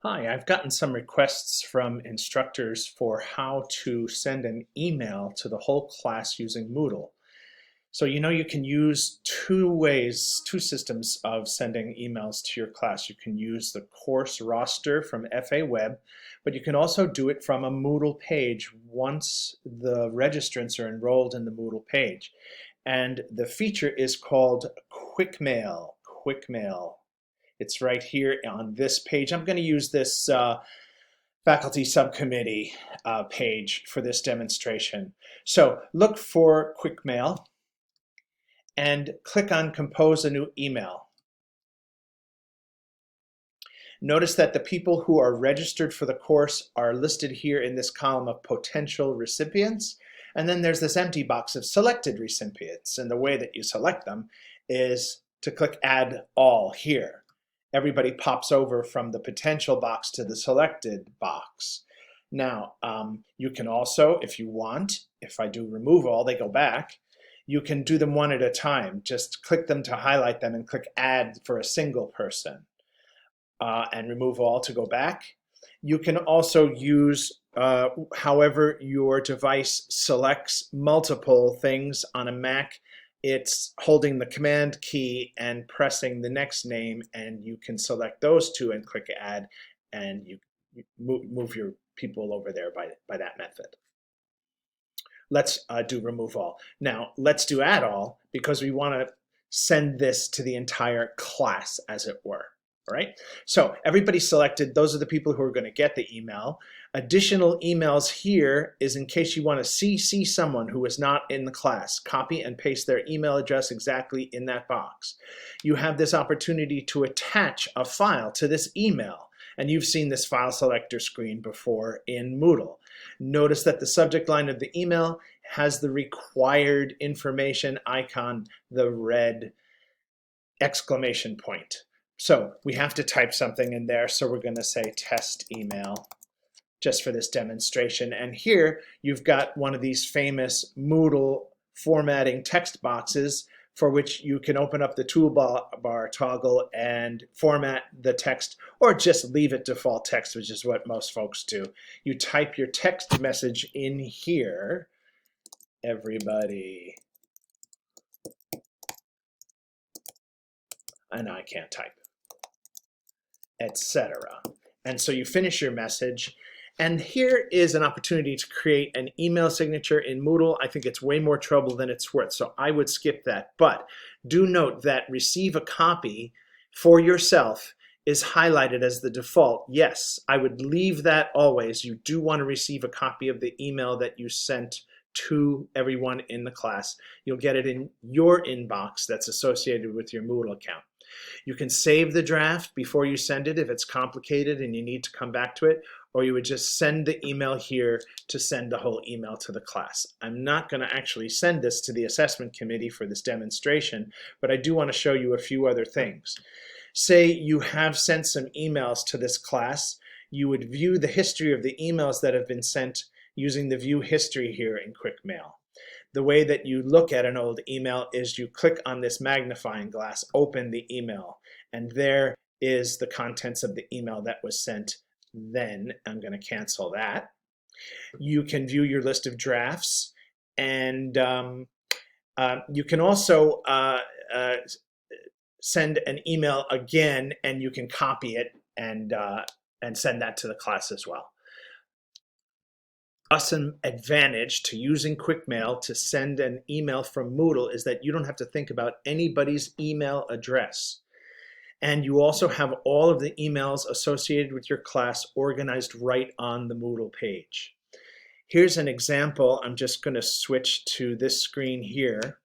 Hi, I've gotten some requests from instructors for how to send an email to the whole class using Moodle. So you can use two systems of sending emails to your class. You can use the course roster from FA Web, but you can also do it from a Moodle page once the registrants are enrolled in the Moodle page. And the feature is called Quickmail. Quickmail. It's right here on this page. I'm going to use this faculty subcommittee page for this demonstration. So look for Quickmail and click on Compose a New Email. Notice that the people who are registered for the course are listed here in this column of potential recipients. And then there's this empty box of selected recipients. And the way that you select them is to click Add All here. Everybody pops over from the potential box to the selected box. Now, you can also, if you want, if I do remove all, they go back. You can do them one at a time. Just click them to highlight them and click Add for a single person. And remove all to go back. You can also use however your device selects multiple things on a Mac. It's holding the Command key and pressing the next name, and you can select those two and click Add, and you move your people over there by that method. Let's do remove all. Now, let's do add all because we want to send this to the entire class, as it were. All right, so everybody selected. Those are the people who are going to get the email. Additional emails here is in case you want to CC someone who is not in the class. Copy and paste their email address exactly in that box. You have this opportunity to attach a file to this email. And you've seen this file selector screen before in Moodle. Notice that the subject line of the email has the required information icon, the red exclamation point. So we have to type something in there, so we're going to say test email just for this demonstration. And here you've got one of these famous Moodle formatting text boxes for which you can open up the toolbar toggle and format the text, or just leave it default text, which is what most folks do. You type your text message in here, everybody, and I can't type, etc. And so you finish your message. And here is an opportunity to create an email signature in Moodle. I think it's way more trouble than it's worth, so I would skip that. But do note that receive a copy for yourself is highlighted as the default. Yes, I would leave that always. You do want to receive a copy of the email that you sent to everyone in the class. You'll get it in your inbox that's associated with your Moodle account. You can save the draft before you send it if it's complicated and you need to come back to it, or you would just send the email here to send the whole email to the class. I'm not going to actually send this to the assessment committee for this demonstration, but I do want to show you a few other things. Say you have sent some emails to this class. You would view the history of the emails that have been sent using the View History here in Quickmail. The way that you look at an old email is you click on this magnifying glass, open the email, and there is the contents of the email that was sent then. I'm going to cancel that. You can view your list of drafts, and you can also send an email again, and you can copy it and send that to the class as well. Awesome advantage to using Quickmail to send an email from Moodle is that you don't have to think about anybody's email address. And you also have all of the emails associated with your class organized right on the Moodle page. Here's an example. I'm just going to switch to this screen here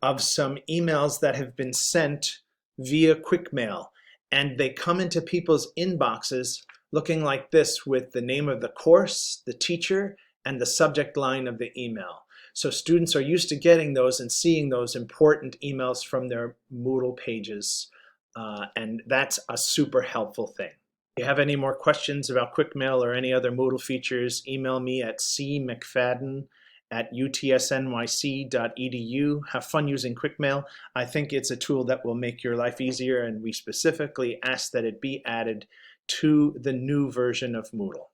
of some emails that have been sent via Quickmail. And they come into people's inboxes looking like this with the name of the course, the teacher, and the subject line of the email. So students are used to getting those and seeing those important emails from their Moodle pages. And that's a super helpful thing. If you have any more questions about Quickmail or any other Moodle features, email me at cmcfadden@utsnyc.edu. Have fun using Quickmail. I think it's a tool that will make your life easier, and we specifically ask that it be added to the new version of Moodle.